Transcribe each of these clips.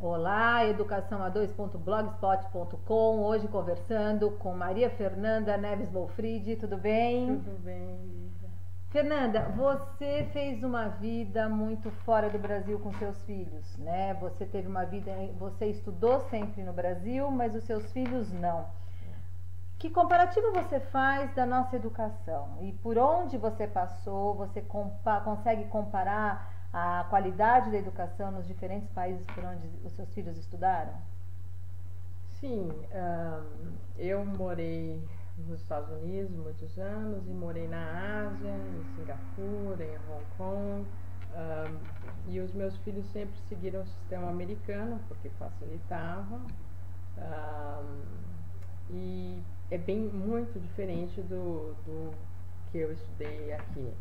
Olá, educaçãoa2.blogspot.com. Hoje conversando com Maria Fernanda Neves Bolfridi. Tudo bem? Tudo bem, Lívia. Fernanda, você fez uma vida muito fora do Brasil com seus filhos, né? Você teve uma vida, você estudou sempre no Brasil, mas os seus filhos não. Que comparativo você faz da nossa educação? E por onde você passou, você consegue comparar a qualidade da educação nos diferentes países por onde os seus filhos estudaram? Sim, eu morei nos Estados Unidos muitos anos e morei na Ásia, em Singapura, em Hong Kong. E os meus filhos sempre seguiram o sistema americano, porque facilitava. E é bem muito diferente do que eu estudei aqui.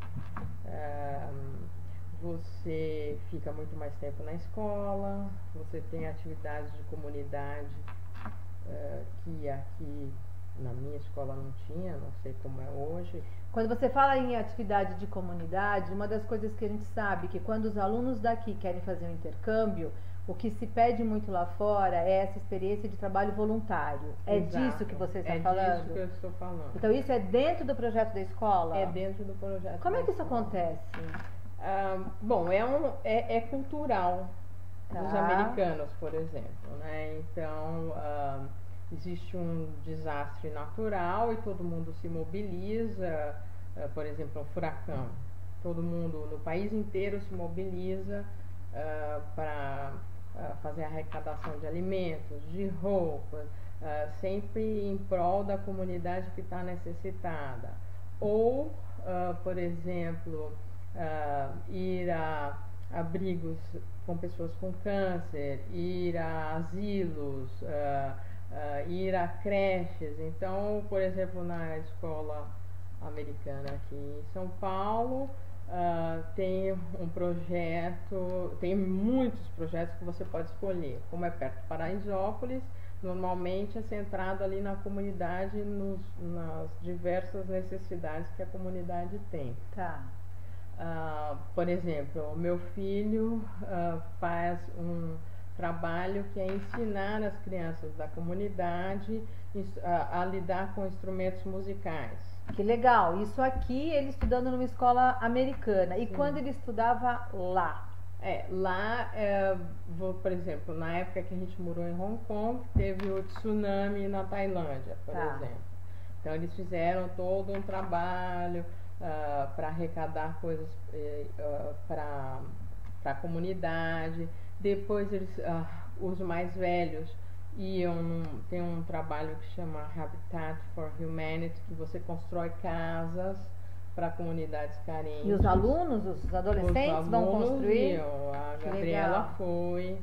Você fica muito mais tempo na escola, você tem atividades de comunidade que aqui na minha escola não tinha, não sei como é hoje. Quando você fala em atividade de comunidade, uma das coisas que a gente sabe que quando os alunos daqui querem fazer um intercâmbio, o que se pede muito lá fora é essa experiência de trabalho voluntário. É Exato. Disso que você está falando? É disso que eu estou falando. Então isso é dentro do projeto da escola? É dentro do projeto. Como é que isso acontece? Bom, é cultural dos americanos, por exemplo, né? Então, existe um desastre natural e todo mundo se mobiliza, por exemplo, um furacão. Todo mundo no país inteiro se mobiliza para fazer arrecadação de alimentos, de roupas, sempre em prol da comunidade que está necessitada. Ou, por exemplo, ir a abrigos com pessoas com câncer, ir a asilos, ir a creches. Então, por exemplo, na escola americana aqui em São Paulo, tem um projeto, tem muitos projetos que você pode escolher. Como é perto de Paraisópolis, normalmente é centrado ali na comunidade, nas diversas necessidades que a comunidade tem. Tá. Por exemplo, o meu filho faz um trabalho que é ensinar as crianças da comunidade a lidar com instrumentos musicais. Que legal, isso aqui ele estudando numa escola americana. E Sim. quando ele estudava lá? Por exemplo, na época que a gente morou em Hong Kong, teve o tsunami na Tailândia, por exemplo. Então eles fizeram todo um trabalho para arrecadar coisas para a comunidade. Depois os mais velhos tem um trabalho que chama Habitat for Humanity, que você constrói casas para comunidades carentes. E os alunos, os adolescentes vão construir? A Gabriela foi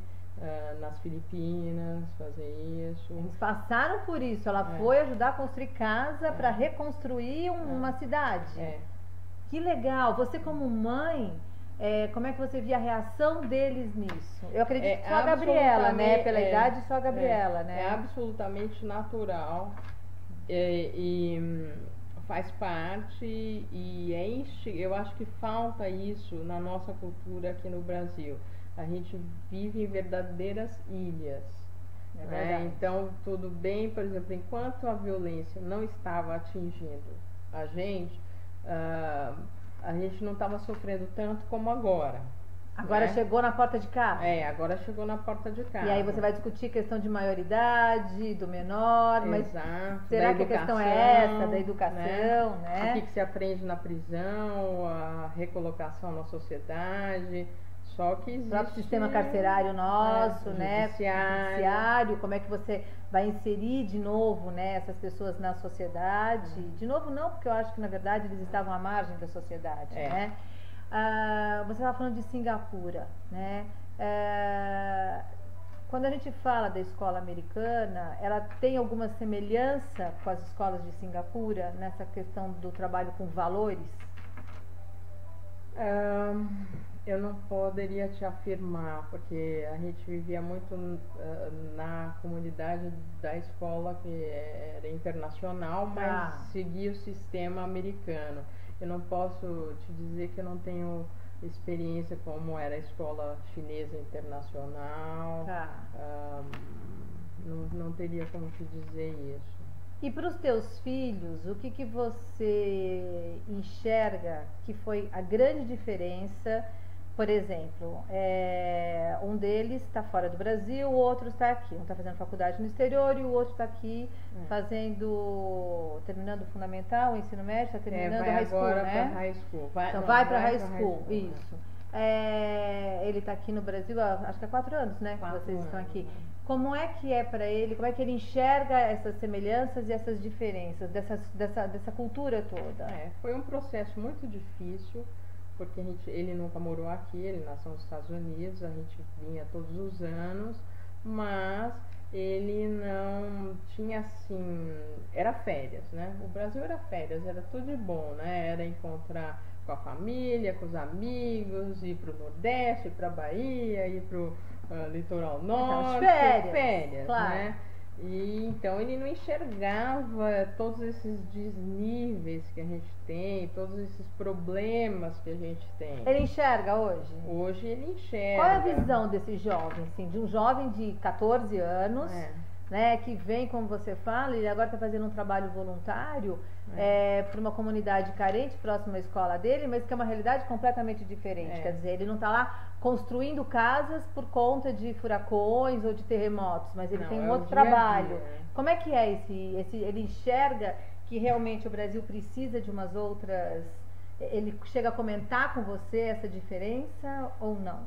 nas Filipinas fazer isso. Eles passaram por isso, ela foi ajudar a construir casa para reconstruir uma cidade. Que legal! Você como mãe, como é que você via a reação deles nisso? Eu acredito que só a Gabriela, né? Pela idade, só a Gabriela, né? É absolutamente natural e faz parte e eu acho que falta isso na nossa cultura aqui no Brasil. A gente vive em verdadeiras ilhas. Então, tudo bem, por exemplo, enquanto a violência não estava atingindo a gente não estava sofrendo tanto como agora. Agora chegou na porta de casa? Agora chegou na porta de casa. E aí você vai discutir questão de maioridade, do menor, mas será que a questão é essa, da educação, né? O que se aprende na prisão, a recolocação na sociedade, só que existe... O próprio sistema carcerário nosso, né? Judiciário, como é que você vai inserir de novo, né, essas pessoas na sociedade? De novo não, porque eu acho que na verdade eles estavam à margem da sociedade, né? Você estava falando de Singapura, né? Quando a gente fala da escola americana, ela tem alguma semelhança com as escolas de Singapura nessa questão do trabalho com valores? Eu não poderia te afirmar, porque a gente vivia muito na comunidade da escola, que era internacional, mas seguia o sistema americano. Eu não posso te dizer que eu não tenho experiência como era a escola chinesa internacional. Tá. Não teria como te dizer isso. E para os teus filhos, o que você enxerga que foi a grande diferença? Por exemplo, um deles está fora do Brasil, o outro está aqui. Um está fazendo faculdade no exterior e o outro está aqui terminando o fundamental, o ensino médio, está terminando vai high school, agora né? Para high school. Então vai para high school, isso. Ele está aqui no Brasil, acho que há 4 anos, né? Que vocês estão aqui. Né? Como é que é para ele, como é que ele enxerga essas semelhanças e essas diferenças dessa cultura toda? Foi um processo muito difícil, porque ele nunca morou aqui, ele nasceu nos Estados Unidos, a gente vinha todos os anos, mas ele não tinha assim, era férias, né? O Brasil era férias, era tudo de bom, né? Era encontrar com a família, com os amigos, ir para o Nordeste, ir para a Bahia, ir para o litoral norte, férias, claro. Né? E então ele não enxergava todos esses desníveis que a gente tem, todos esses problemas que a gente tem. Ele enxerga hoje? Hoje ele enxerga. Qual é a visão desse jovem, assim, de um jovem de 14 anos, né, que vem, como você fala, e agora está fazendo um trabalho voluntário para uma comunidade carente próxima à escola dele, mas que é uma realidade completamente diferente. Quer dizer, ele não está lá construindo casas por conta de furacões ou de terremotos, mas ele tem um outro trabalho. Como é que é ele enxerga que realmente o Brasil precisa de umas outras... Ele chega a comentar com você essa diferença ou não?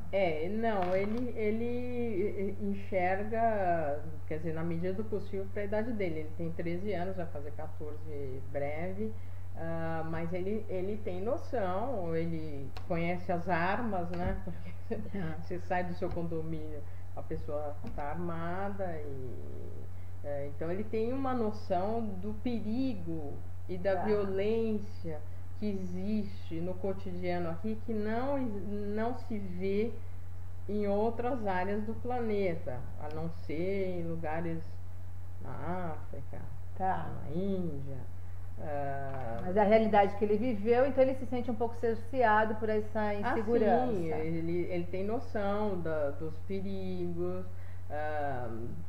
Não, ele enxerga, quer dizer, na medida do possível para a idade dele. Ele tem 13 anos, vai fazer 14 breve, mas ele tem noção, ele conhece as armas, né? Porque você sai do seu condomínio, a pessoa está armada, então ele tem uma noção do perigo e da violência que existe no cotidiano aqui, que não se vê em outras áreas do planeta, a não ser em lugares na África, na Índia. Mas a realidade que ele viveu, então ele se sente um pouco cerceado por essa insegurança. Sim, ele tem noção dos perigos,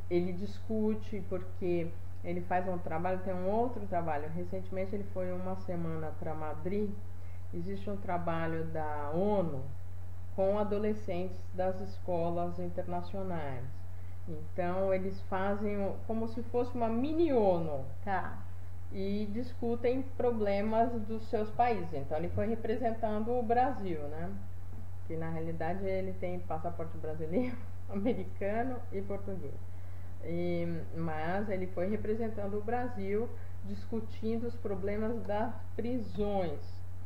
ele discute porque... Ele faz um trabalho, tem um outro trabalho. Recentemente ele foi uma semana para Madrid. Existe um trabalho da ONU com adolescentes das escolas internacionais. Então eles fazem como se fosse uma mini ONU. E discutem problemas dos seus países. Então ele foi representando o Brasil, né? Que na realidade ele tem passaporte brasileiro, americano e português. Mas ele foi representando o Brasil, discutindo os problemas das prisões.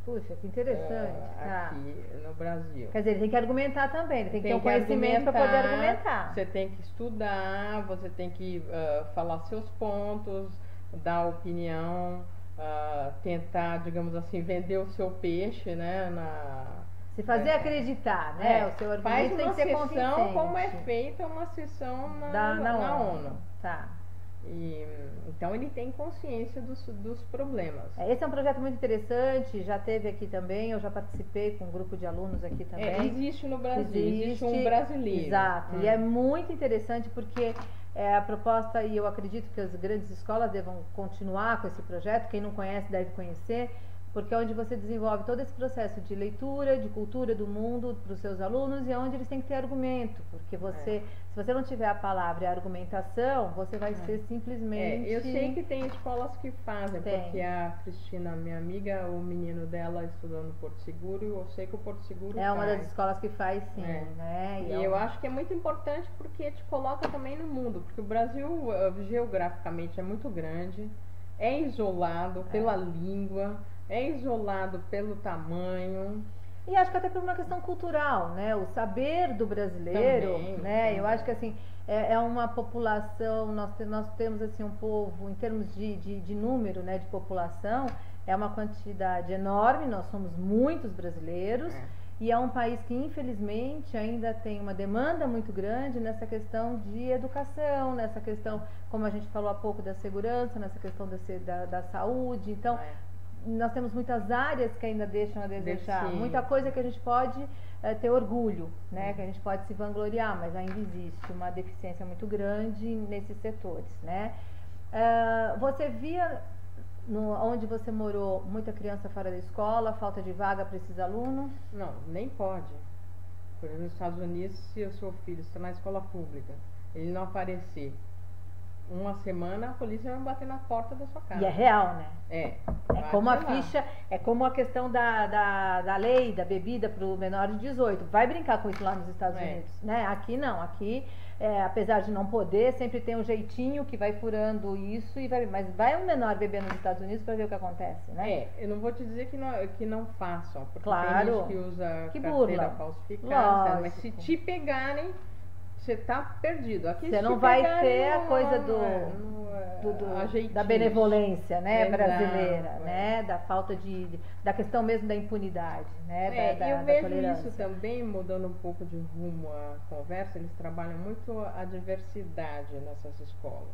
Puxa, que interessante. Aqui no Brasil. Quer dizer, ele tem que argumentar também, ele tem que ter um conhecimento para poder argumentar. Você tem que estudar, você tem que falar seus pontos, dar opinião, tentar, digamos assim, vender o seu peixe, né? Se fazer acreditar, né? O seu argumento tem que ser convincente. Faz uma sessão como é feita uma sessão na ONU. Então ele tem consciência dos problemas. Esse é um projeto muito interessante, já teve aqui também, eu já participei com um grupo de alunos aqui também. Existe no Brasil, existe um brasileiro. Exato, e é muito interessante porque a proposta, e eu acredito que as grandes escolas devam continuar com esse projeto, quem não conhece deve conhecer, porque é onde você desenvolve todo esse processo de leitura, de cultura do mundo para os seus alunos e é onde eles têm que ter argumento, porque se você não tiver a palavra e a argumentação, você vai ser simplesmente... Eu sei que tem escolas que fazem, porque a Cristina, minha amiga, o menino dela estudou no Porto Seguro e eu sei que o Porto Seguro uma das escolas que faz, sim, né? E eu acho que é muito importante porque te coloca também no mundo, porque o Brasil geograficamente é muito grande, é isolado pela língua, é isolado pelo tamanho. E acho que até por uma questão cultural, né? O saber do brasileiro, também, né? Eu acho que assim, é uma população, nós temos assim um povo, em termos de número, né, de população, é uma quantidade enorme, nós somos muitos brasileiros, e é um país que infelizmente ainda tem uma demanda muito grande nessa questão de educação, nessa questão, como a gente falou há pouco, da segurança, nessa questão da saúde. Então, nós temos muitas áreas que ainda deixam a desejar, Sim. muita coisa que a gente pode ter orgulho, né? Que a gente pode se vangloriar, mas ainda existe uma deficiência muito grande nesses setores, né? Você via, onde você morou, muita criança fora da escola, falta de vaga para esses alunos? Não, nem pode. Por exemplo, nos Estados Unidos, se o seu filho está na escola pública, ele não aparecer uma semana, a polícia vai bater na porta da sua casa. E é real, né? É como a ficha, é como a questão da lei, da bebida para o menor de 18. Vai brincar com isso lá nos Estados Unidos, né? Aqui não, aqui, apesar de não poder, sempre tem um jeitinho que vai furando isso, mas vai um menor beber nos Estados Unidos para ver o que acontece, né? Eu não vou te dizer que não façam, porque claro, tem gente que usa que carteira falsificada, mas se te pegarem, você tá perdido. Aqui você não vai ter a coisa da jeitinhos. Benevolência, né, brasileira, né, da falta da questão mesmo da impunidade, né, eu vejo isso também, mudando um pouco de rumo à conversa, eles trabalham muito a diversidade nessas escolas.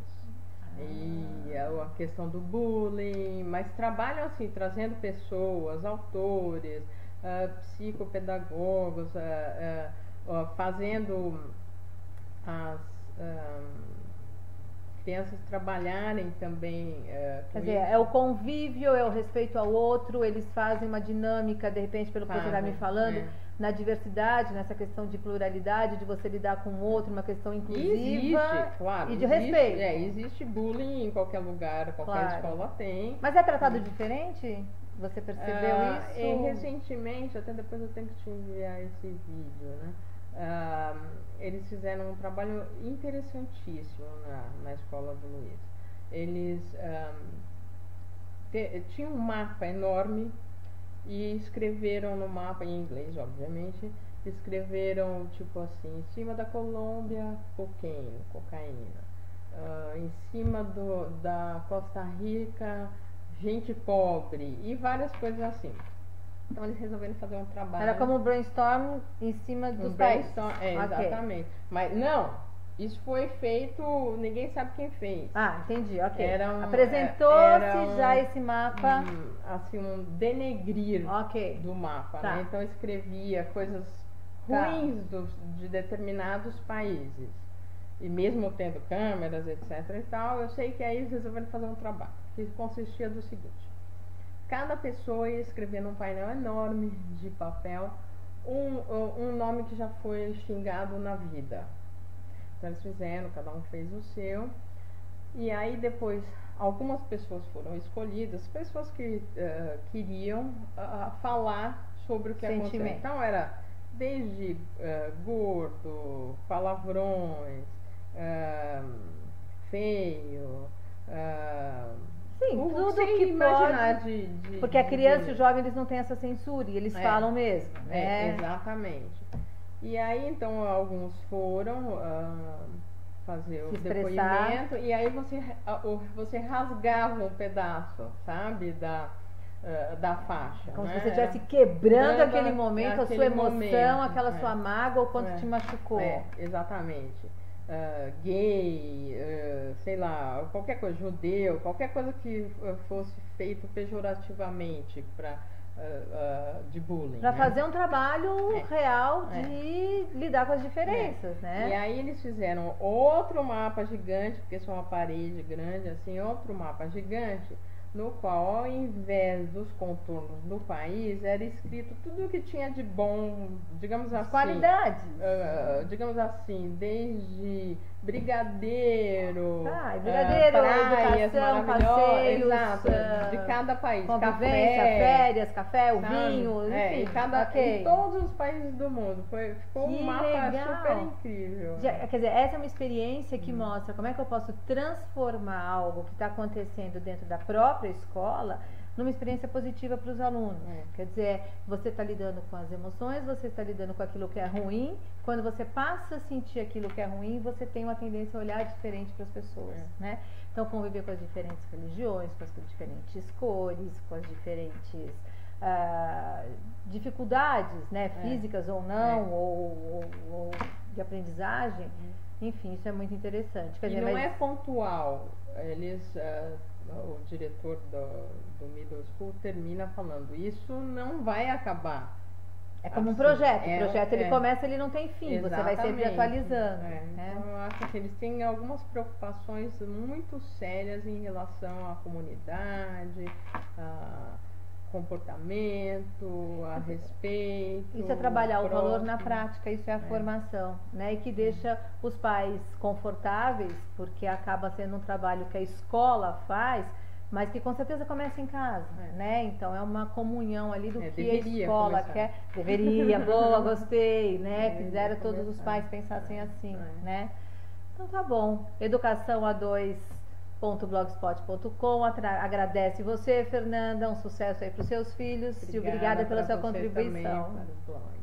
E a questão do bullying, mas trabalham assim, trazendo pessoas, autores, psicopedagogos, fazendo as crianças trabalharem também. Quer dizer, é o convívio, é o respeito ao outro, eles fazem uma dinâmica, de repente, pelo que você está me falando, na diversidade, nessa questão de pluralidade, de você lidar com o outro, uma questão inclusiva e de respeito. Existe bullying em qualquer lugar, qualquer escola tem. Mas é tratado diferente? Você percebeu isso? Recentemente, até depois eu tenho que te enviar esse vídeo, né? Eles fizeram um trabalho interessantíssimo na escola do Luiz. Eles tinham um mapa enorme e escreveram no mapa, em inglês obviamente, escreveram tipo assim, em cima da Colômbia, cocaína, em cima da Costa Rica, gente pobre e várias coisas assim. Então eles resolveram fazer um trabalho. Era como um brainstorm em cima dos países. Exatamente. Mas não, isso foi feito, ninguém sabe quem fez. Entendi, ok. Apresentou-se já esse mapa. Assim, um denegrir do mapa, né? Então escrevia coisas ruins de determinados países. E mesmo tendo câmeras, etc e tal, eu sei que aí eles resolveram fazer um trabalho que consistia do seguinte: cada pessoa ia escrever num painel enorme de papel um nome que já foi xingado na vida. Então eles fizeram, cada um fez o seu. E aí depois algumas pessoas foram escolhidas, pessoas que queriam falar sobre o que aconteceu. Então era desde gordo, palavrões, feio, sim, tudo que imaginar pode, porque a criança e o jovem, eles não têm essa censura e eles falam mesmo, né? Exatamente. E aí então alguns foram fazer o depoimento e aí você rasgava um pedaço, sabe, da faixa, como né? se você estivesse quebrando aquele momento, a sua emoção, aquela sua mágoa, o quanto te machucou. Exatamente. Gay, sei lá, qualquer coisa, judeu, qualquer coisa que fosse feito pejorativamente de bullying. Para fazer um trabalho real de lidar com as diferenças, né? E aí eles fizeram outro mapa gigante, porque isso é uma parede grande, assim, outro mapa gigante, no qual, ao invés dos contornos do país, era escrito tudo o que tinha de bom, digamos assim. Qualidades. Digamos assim, desde brigadeiro, praias passeios, exato, de cada país. Convivência, férias, café, o vinho, enfim. Em todos os países do mundo. Ficou um mapa super incrível. Quer dizer, essa é uma experiência que mostra como é que eu posso transformar algo que está acontecendo dentro da própria escola numa experiência positiva para os alunos. Quer dizer, você está lidando com as emoções, você está lidando com aquilo que é ruim. Quando você passa a sentir aquilo que é ruim, você tem uma tendência a olhar diferente para as pessoas, né? Então, conviver com as diferentes religiões, com as diferentes cores, com as diferentes dificuldades, né? Físicas ou não, ou de aprendizagem. Enfim, isso é muito interessante. Quer dizer, não é pontual. Eles o diretor do Middle School termina falando, isso não vai acabar. É como um assim, projeto. O projeto ele começa, ele não tem fim. Exatamente. Você vai sempre atualizando. Então eu acho que eles têm algumas preocupações muito sérias em relação à comunidade, a comportamento, a respeito. Isso é trabalhar o valor na prática, isso é a formação, né? E que deixa os pais confortáveis, porque acaba sendo um trabalho que a escola faz, mas que com certeza começa em casa, né? Então é uma comunhão ali do que a escola começar. quer. Deveria, boa, gostei, né? Fizeram todos os pais pensassem assim, né? Então tá bom. Educação-a2.blogspot.com. Agradece você, Fernanda, um sucesso aí para os seus filhos. E obrigada pela sua contribuição. Também para o blog.